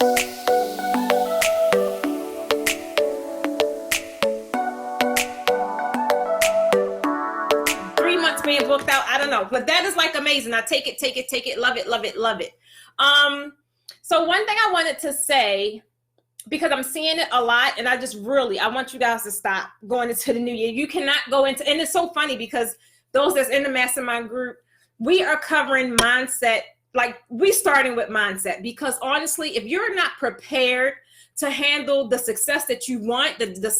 3 months being booked out. I don't know, but that is like amazing. I take it, love it. So one thing I wanted to say, because I'm seeing it a lot, and I want you guys to stop going into the new year. You cannot go into, and it's so funny because those that's in the mastermind group, we are covering mindset. Like, we starting with mindset, because honestly, if you're not prepared to handle the success that you want, the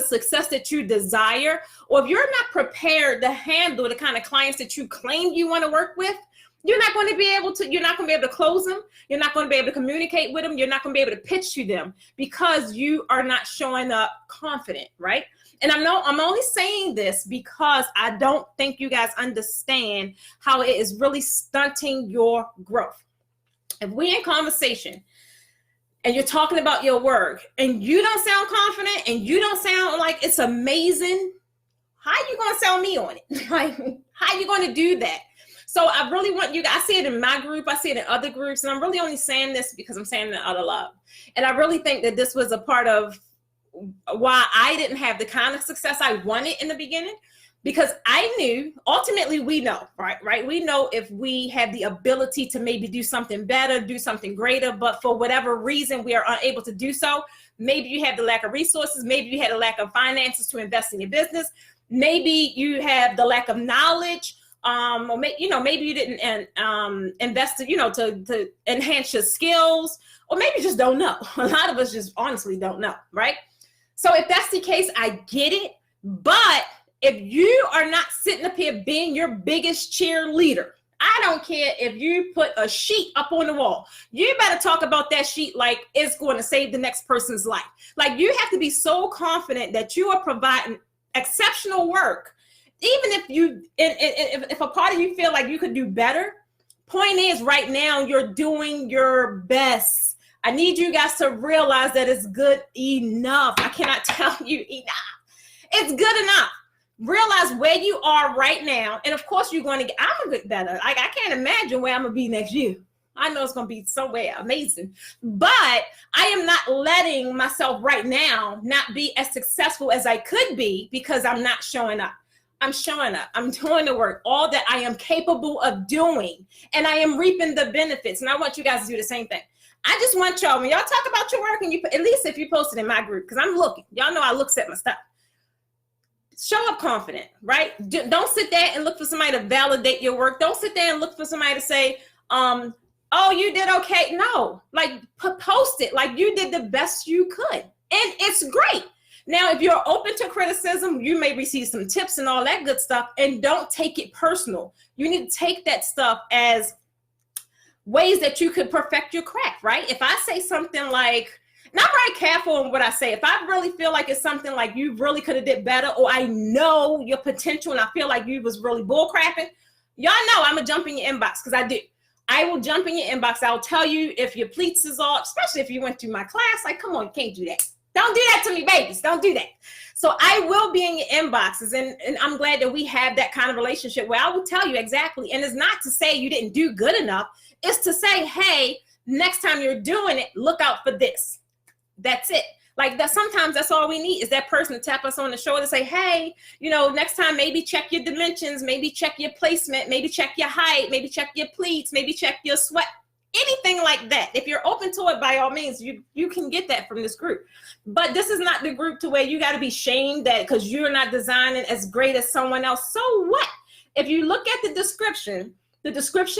success that you desire, or if you're not prepared to handle the kind of clients that you claim you want to work with, you're not going to be able to close them. You're not going to be able to communicate with them. You're not going to be able to pitch to them because you are not showing up confident, right? And I'm only saying this because I don't think you guys understand how it is really stunting your growth. If we in conversation and you're talking about your work and you don't sound confident and you don't sound like it's amazing, how are you going to sell me on it? Like, how are you going to do that? So I really want you guys, I see it in my group, I see it in other groups, and I'm really only saying this because I'm saying it out of love. And I really think that this was a part of why I didn't have the kind of success I wanted in the beginning, because I knew, ultimately we know, right? We know if we have the ability to maybe do something better, do something greater, but for whatever reason we are unable to do so. Maybe you have the lack of resources, maybe you had a lack of finances to invest in your business, maybe you have the lack of knowledge, or maybe you didn't invest, to enhance your skills, or maybe you just don't know. A lot of us just honestly don't know, right? So if that's the case, I get it. But if you are not sitting up here being your biggest cheerleader, I don't care if you put a sheet up on the wall. You better talk about that sheet like it's going to save the next person's life. Like, you have to be so confident that you are providing exceptional work. Even if a part of you feel like you could do better, point is, right now you're doing your best. I need you guys to realize that it's good enough. I cannot tell you enough. It's good enough. Realize where you are right now. And of course I'm going to get better. Like, I can't imagine where I'm going to be next year. I know it's going to be somewhere amazing, but I am not letting myself right now not be as successful as I could be because I'm not showing up. I'm showing up. I'm doing the work, all that I am capable of doing, and I am reaping the benefits. And I want you guys to do the same thing. I just want y'all, when y'all talk about your work, and at least if you post it in my group, because I'm looking, y'all know I looks at my stuff. Show up confident, right? Don't sit there and look for somebody to validate your work. Don't sit there and look for somebody to say, oh, you did okay. No, like, post it like you did the best you could. And it's great. Now, if you're open to criticism, you may receive some tips and all that good stuff, and don't take it personal. You need to take that stuff as ways that you could perfect your craft, right? If I say something like, and I'm very careful on what I say. If I really feel like it's something like you really could have did better, or I know your potential and I feel like you was really bullcrapping, y'all know I'm gonna jump in your inbox, because I do. I will jump in your inbox. I'll tell you if your pleats is off, especially if you went through my class. Like, come on, you can't do that. Don't do that to me, babies. Don't do that. So I will be in your inboxes, and I'm glad that we have that kind of relationship where I will tell you exactly. And it's not to say you didn't do good enough. It's to say, hey, next time you're doing it, look out for this. That's it. Like, that, sometimes that's all we need, is that person to tap us on the shoulder to say, hey, next time maybe check your dimensions, maybe check your placement, maybe check your height, maybe check your pleats, maybe check your sweat. Anything like that. If you're open to it, by all means, you can get that from this group. But this is not the group to where you got to be shamed that because you're not designing as great as someone else. So what? If you look at the description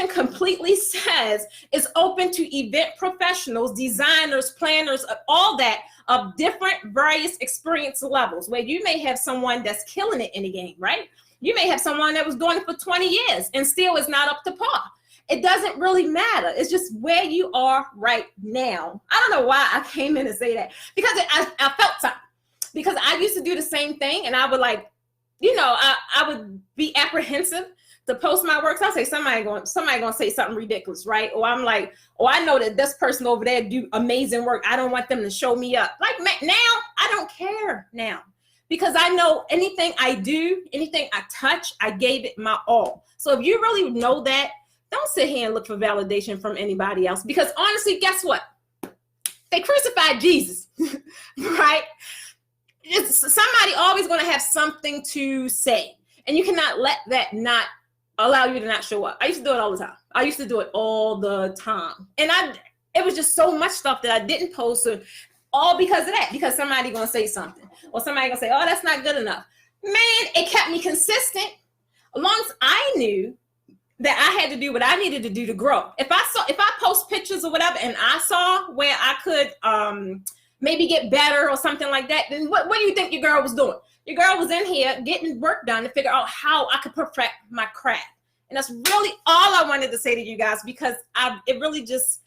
completely says it's open to event professionals, designers, planners, all that, of different various experience levels, where you may have someone that's killing it in the game, right? You may have someone that was doing it for 20 years and still is not up to par. It doesn't really matter. It's just where you are right now. I don't know why I came in to say that, because I felt something. Because I used to do the same thing, and I would I would be apprehensive to post my works. I'll say somebody gonna say something ridiculous, right? Or I'm like, oh, I know that this person over there do amazing work. I don't want them to show me up. Like, now, I don't care now. Because I know anything I do, anything I touch, I gave it my all. So if you really know that, don't sit here and look for validation from anybody else. Because honestly, guess what? They crucified Jesus, right? Somebody always going to have something to say, and you cannot let that not allow you to not show up. I used to do it all the time. And it was just so much stuff that I didn't post, all because of that, because somebody going to say something, or somebody going to say, oh, that's not good enough. Man, it kept me consistent, as long as I knew that I had to do what I needed to do to grow. If I post pictures or whatever, and I saw where I could maybe get better or something like that, then what do you think your girl was doing? Your girl was in here getting work done to figure out how I could perfect my craft. And that's really all I wanted to say to you guys, because it really just,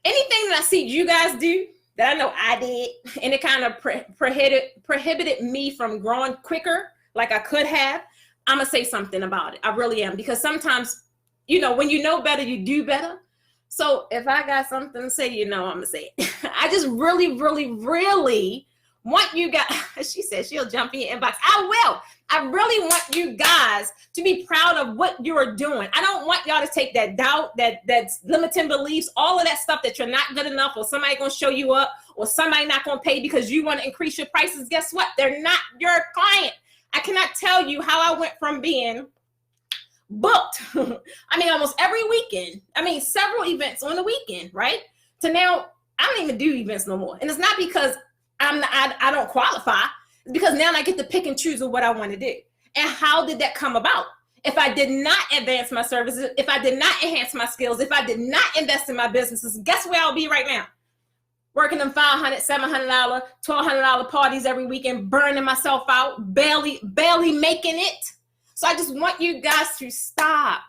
anything that I see you guys do that I know I did, and it kind of prohibited me from growing quicker like I could have, I'm going to say something about it. I really am. Because sometimes, when you know better, you do better. So if I got something to say, I'm going to say it. I just really, really, really want you guys, she said she'll jump in your inbox. I will. I really want you guys to be proud of what you're doing. I don't want y'all to take that doubt, that's limiting beliefs, all of that stuff that you're not good enough, or somebody going to show you up, or somebody not going to pay because you want to increase your prices. Guess what? They're not your client. I cannot tell you how I went from being booked, almost every weekend, several events on the weekend, right? To now, I don't even do events no more. And it's not because I don't qualify. It's because now I get to pick and choose of what I want to do. And how did that come about? If I did not advance my services, if I did not enhance my skills, if I did not invest in my businesses, guess where I'll be right now? Working them $500, $700, $1,200 parties every weekend, burning myself out, barely making it. So I just want you guys to stop.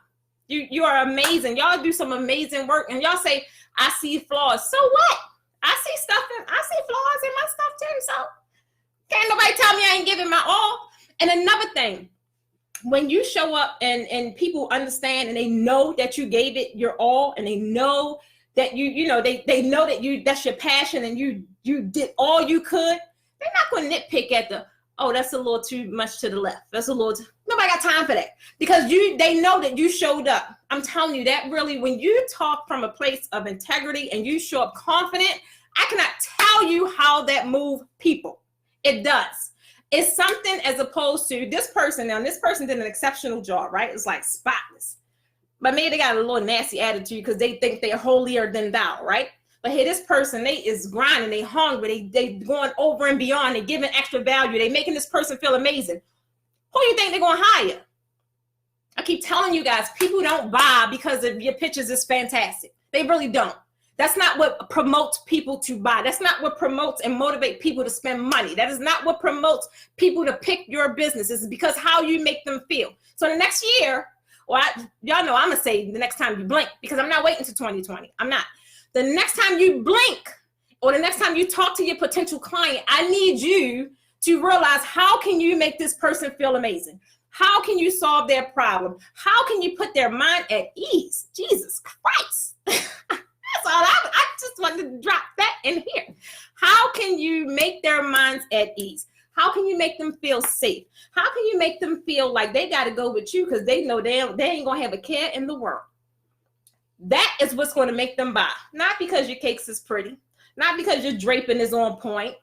You are amazing. Y'all do some amazing work, and y'all say, I see flaws. So what? I see flaws in my stuff too. So can't nobody tell me I ain't giving my all. And another thing, when you show up and people understand and they know that you gave it your all, and they know that they know that that's your passion, and you did all you could, they're not going to nitpick at that's a little too much to the left. Nobody got time for that, because they know that you showed up. I'm telling you that really, when you talk from a place of integrity and you show up confident, I cannot tell you how that moves people. It does. It's something as opposed to this person. Now, this person did an exceptional job, right? It's like spotless. But maybe they got a little nasty attitude because they think they're holier than thou, right? But hey, this person, they is grinding, they hungry, they going over and beyond, they giving extra value, they making this person feel amazing. Who do you think they're going to hire? I keep telling you guys, people don't buy because of your pictures is fantastic. They really don't. That's not what promotes people to buy. That's not what promotes and motivate people to spend money. That is not what promotes people to pick your business. It's because how you make them feel. So the next year, y'all know I'm going to say the next time you blink, because I'm not waiting to 2020. I'm not. The next time you blink, or the next time you talk to your potential client, I need you to realize, how can you make this person feel amazing? How can you solve their problem? How can you put their mind at ease? Jesus Christ. That's all I just wanted to drop that in here. How can you make their minds at ease? How can you make them feel safe? How can you make them feel like they got to go with you because they know they ain't going to have a care in the world? That is what's going to make them buy. Not because your cakes is pretty. Not because your draping is on point.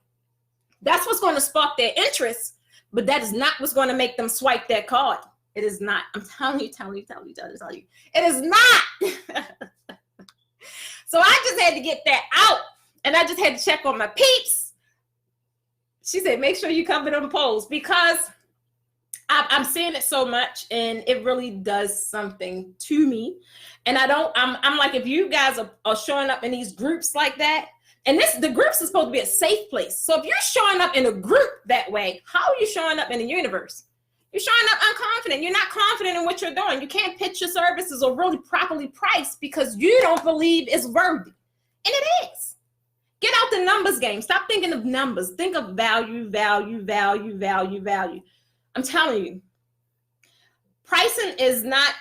That's what's going to spark their interest, but that is not what's going to make them swipe that card. It is not. I'm telling you. It is not. So I just had to get that out, and I just had to check on my peeps. She said, make sure you cover them polls, because I'm seeing it so much, and it really does something to me. And I'm like, if you guys are showing up in these groups like that, and the groups is supposed to be a safe place. So if you're showing up in a group that way, how are you showing up in the universe? You're showing up unconfident. You're not confident in what you're doing. You can't pitch your services or really properly price because you don't believe it's worthy. And it is. Get out the numbers game. Stop thinking of numbers. Think of value, value, value, value, value. I'm telling you, pricing is not,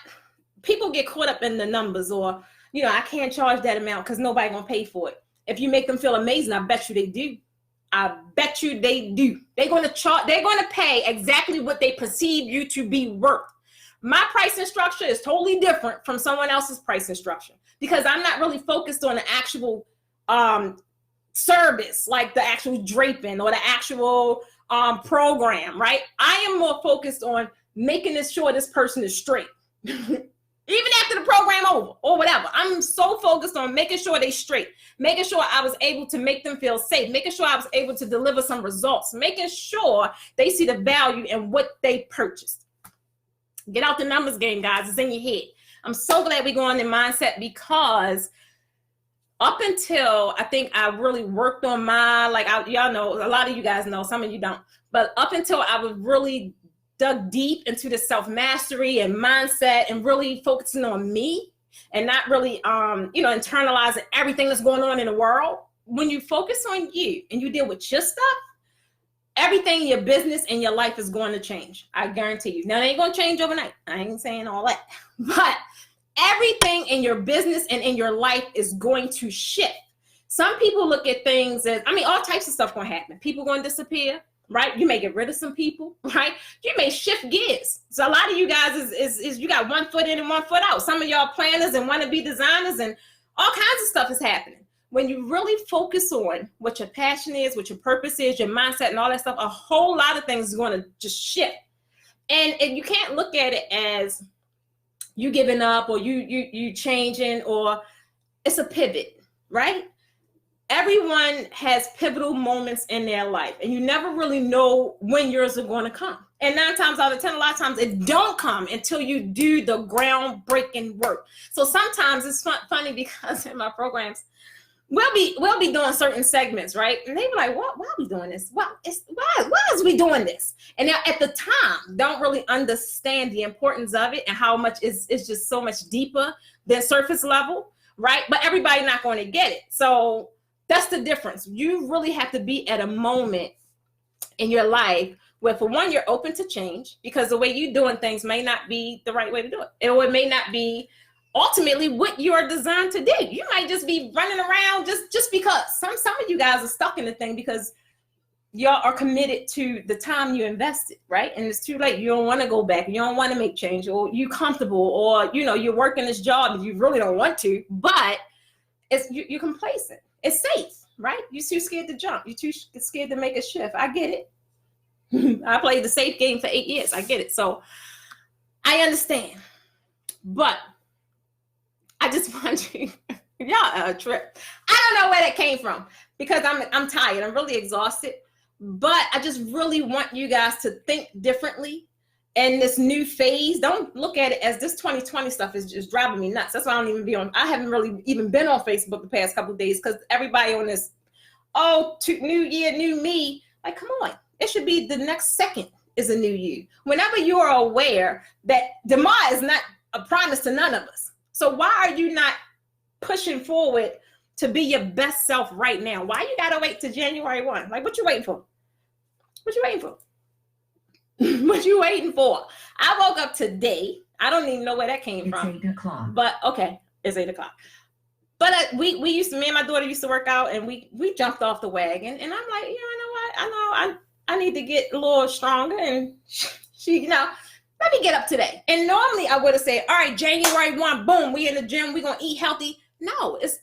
people get caught up in the numbers, or, I can't charge that amount because nobody gonna pay for it. If you make them feel amazing, I bet you they do. I bet you they do. They're going to pay exactly what they perceive you to be worth. My pricing structure is totally different from someone else's pricing structure, because I'm not really focused on the actual service, like the actual draping or the actual program, right? I am more focused on making sure this person is straight. Even after the program over or whatever, I'm so focused on making sure they straight, making sure I was able to make them feel safe, making sure I was able to deliver some results, making sure they see the value in what they purchased. Get out the numbers game, guys. It's in your head. I'm so glad we go on in mindset, because up until I think I really worked on my, y'all know, a lot of you guys know, some of you don't, but up until I was really dug deep into the self-mastery and mindset and really focusing on me and not really, internalizing everything that's going on in the world. When you focus on you and you deal with your stuff, everything in your business and your life is going to change. I guarantee you. Now, it ain't going to change overnight. I ain't saying all that, but everything in your business and in your life is going to shift. Some people look at things as, all types of stuff going to happen. People going to disappear. Right? You may get rid of some people, right? You may shift gears. So a lot of you guys is you got one foot in and one foot out. Some of y'all planners and want to be designers and all kinds of stuff is happening. When you really focus on what your passion is, what your purpose is, your mindset and all that stuff, a whole lot of things is going to just shift. And you can't look at it as you giving up or you changing, or it's a pivot, right? Everyone has pivotal moments in their life, and you never really know when yours are going to come. And 9 times out of 10, a lot of times it don't come until you do the groundbreaking work. So sometimes it's funny because in my programs, we'll be doing certain segments, right? And they be like, why are we doing this? Why is we doing this? And now at the time, don't really understand the importance of it and how much it's just so much deeper than surface level, right? But everybody not going to get it. So that's the difference. You really have to be at a moment in your life where, for one, you're open to change, because the way you're doing things may not be the right way to do it. Or it may not be ultimately what you're designed to do. You might just be running around just because. Some of you guys are stuck in the thing because y'all are committed to the time you invested, right? And it's too late. You don't want to go back. You don't want to make change, or you're comfortable, or, you're working this job and you really don't want to, but you're complacent. It's safe, right? You're too scared to jump. You're too scared to make a shift. I get it. I played the safe game for 8 years. I get it. So I understand. But I just want you, y'all a trip. I don't know where that came from, because I'm tired. I'm really exhausted. But I just really want you guys to think differently in this new phase. Don't look at it as this 2020 stuff is just driving me nuts. That's why I don't even I haven't really even been on Facebook the past couple of days, because everybody on this, new year, new me. Like, come on. It should be the next second is a new you. Whenever you are aware that demise is not a promise to none of us. So why are you not pushing forward to be your best self right now? Why you got to wait till January 1? Like, what you waiting for? What you waiting for? What you waiting for? I woke up today. I don't even know where that came from. It's 8 o'clock. But okay, it's 8 o'clock. But me and my daughter used to work out, and we jumped off the wagon. And I'm like, you know what? I need to get a little stronger. And she, let me get up today. And normally I would have said, all right, January 1, boom, we in the gym, we gonna eat healthy. No, it's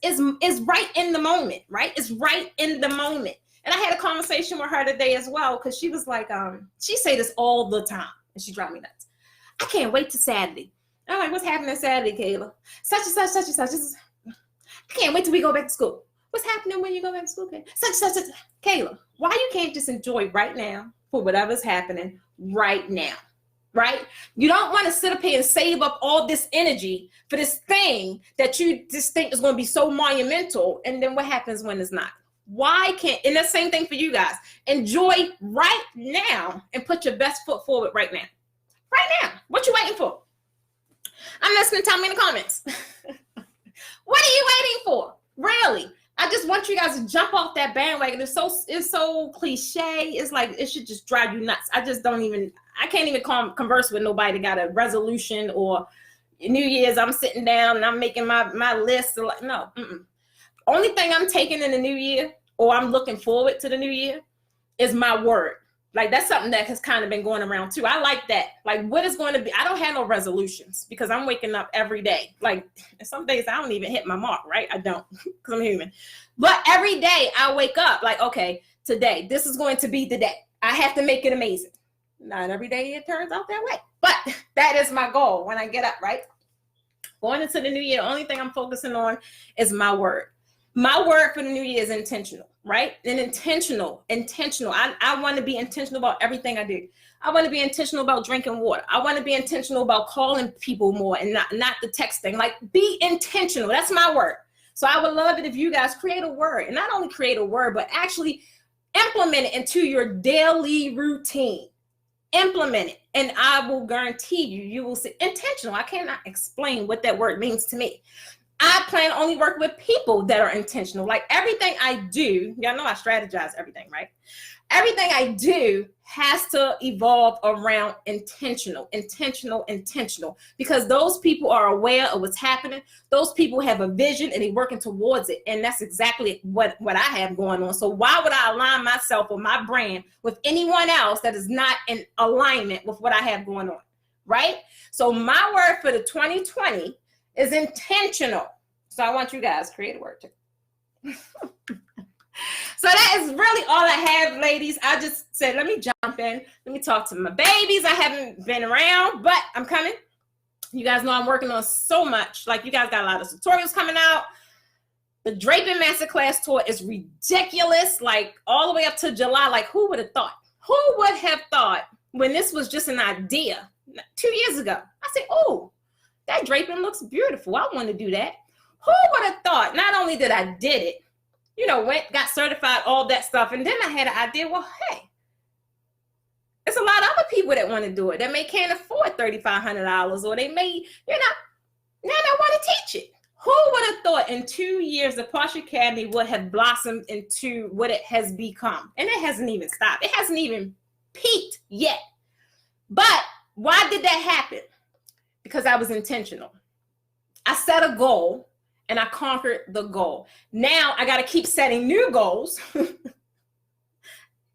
right in the moment, right? It's right in the moment. And I had a conversation with her today as well, because she was like, she say this all the time, and she drives me nuts. I can't wait till Saturday. I'm like, what's happening Saturday, Kayla? Such and such, such and such. I can't wait till we go back to school. What's happening when you go back to school, Kayla? Such. Kayla, why you can't just enjoy right now for whatever's happening right now, right? You don't want to sit up here and save up all this energy for this thing that you just think is going to be so monumental, and then what happens when it's not? Why can't, and the same thing for you guys, enjoy right now and put your best foot forward right now. Right now. What you waiting for? I'm listening. Tell me in the comments. What are you waiting for? Really? I just want you guys to jump off that bandwagon. It's so cliche. It's like, it should just drive you nuts. I can't even converse with nobody that got a resolution or New Year's. I'm sitting down and I'm making my list. No. Only thing I'm taking in the new year, or I'm looking forward to the new year, is my word. Like that's something that has kind of been going around too. I like that. Like what is going to be, I don't have no resolutions because I'm waking up every day. Like some days I don't even hit my mark, right? I don't because I'm human. But every day I wake up like, okay, today, this is going to be the day. I have to make it amazing. Not every day it turns out that way. But that is my goal when I get up, right? Going into the new year, the only thing I'm focusing on is my word. My word for the new year is intentional, right? And intentional. I want to be intentional about everything I do. I want to be intentional about drinking water. I want to be intentional about calling people more and not the texting. Like be intentional. That's my word. So I would love it if you guys create a word, and not only create a word, but actually implement it into your daily routine. Implement it, and I will guarantee you will see intentional. I cannot explain what that word means to me. I plan to only work with people that are intentional. Like everything I do, y'all know I strategize everything, right? Everything I do has to evolve around intentional, because those people are aware of what's happening. Those people have a vision and they're working towards it. And that's exactly what I have going on. So why would I align myself or my brand with anyone else that is not in alignment with what I have going on, right? So my word for the 2020 is intentional. So I want you guys to create a word too. So that is really all I have, ladies. I just said, let me jump in. Let me talk to my babies. I haven't been around, but I'm coming. You guys know I'm working on so much. Like you guys got a lot of tutorials coming out. The Draping Masterclass tour is ridiculous. Like all the way up to July. Like who would have thought? Who would have thought when this was just an idea 2 years ago? I said, oh, that draping looks beautiful. I want to do that. Who would have thought? Not only did I did it, got certified, all that stuff. And then I had an idea, well, hey, there's a lot of other people that want to do it that can't afford $3,500, or they may, now they want to teach it. Who would have thought in 2 years the Posh Academy would have blossomed into what it has become? And it hasn't even stopped. It hasn't even peaked yet. But why did that happen? Because I was intentional. I set a goal and I conquered the goal. Now I got to keep setting new goals because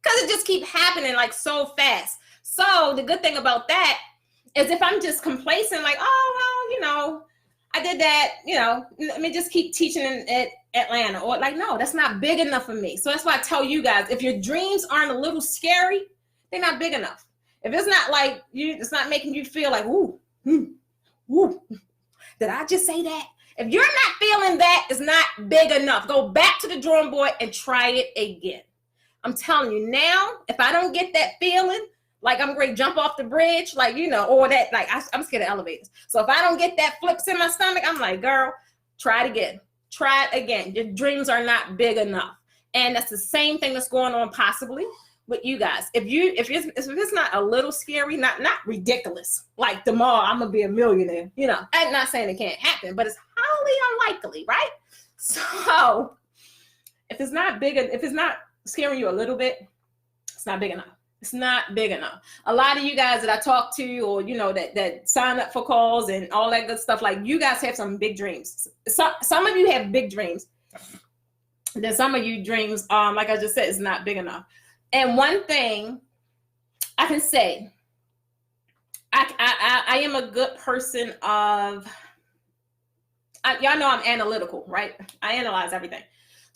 it just keeps happening like so fast. So the good thing about that is if I'm just complacent, like, oh, well, I did that, let me just keep teaching at Atlanta, or like, no, that's not big enough for me. So that's why I tell you guys, if your dreams aren't a little scary, they're not big enough. If it's not like it's not making you feel like, ooh, did I just say that? If you're not feeling that, it's not big enough. Go back to the drawing board and try it again. I'm telling you now, if I don't get that feeling, like I'm ready to jump off the bridge, like, or that, like I'm scared of elevators. So if I don't get that flips in my stomach, I'm like, girl, try it again. Try it again. Your dreams are not big enough. And that's the same thing that's going on possibly with you guys. If it's not a little scary, not ridiculous, like tomorrow I'm gonna be a millionaire, I'm not saying it can't happen, but it's highly unlikely, right? So if it's not big, if it's not scaring you a little bit, it's not big enough. It's not big enough. A lot of you guys that I talk to, or that sign up for calls and all that good stuff, like you guys have some big dreams. Some of you have big dreams. Then some of you dreams, like I just said, is not big enough. And one thing I can say, I am a good person of, y'all know I'm analytical, right? I analyze everything.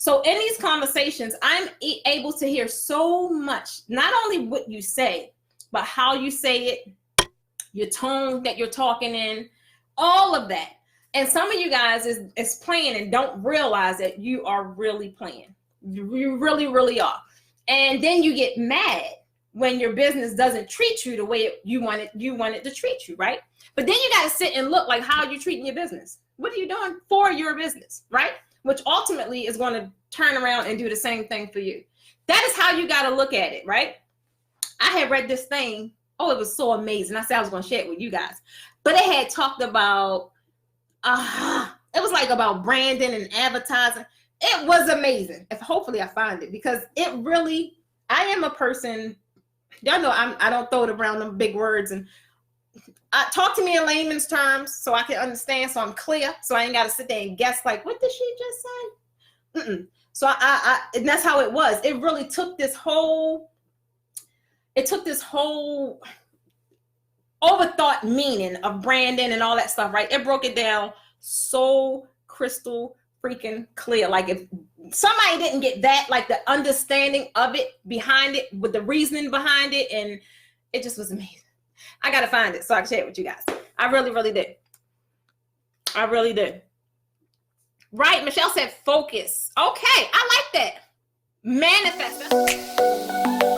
So in these conversations, I'm able to hear so much, not only what you say, but how you say it, your tone that you're talking in, all of that. And some of you guys is playing and don't realize that you are really playing. You really, really are. And then you get mad when your business doesn't treat you the way you want it to treat you, right? But then you got to sit and look like how are you treating your business? What are you doing for your business, right? Which ultimately is going to turn around and do the same thing for you. That is how you got to look at it, right? I had read this thing. Oh, it was so amazing. I said I was going to share it with you guys. But it had talked about, it was like about branding and advertising. It was amazing. Hopefully I find it, because it really, I am a person, y'all know I don't throw it around them big words, and talk to me in layman's terms so I can understand, so I'm clear, so I ain't got to sit there and guess like, what did she just say? So and that's how it was. It really took this whole it took this whole overthought meaning of branding and all that stuff, right? It broke it down so crystal freaking clear. Like if somebody didn't get that, like the understanding of it behind it, with the reasoning behind it, and it just was amazing. I gotta find it so I can share it with you guys. I really, really did. I really did. Right, Michelle said focus. Okay, I like that. Manifest.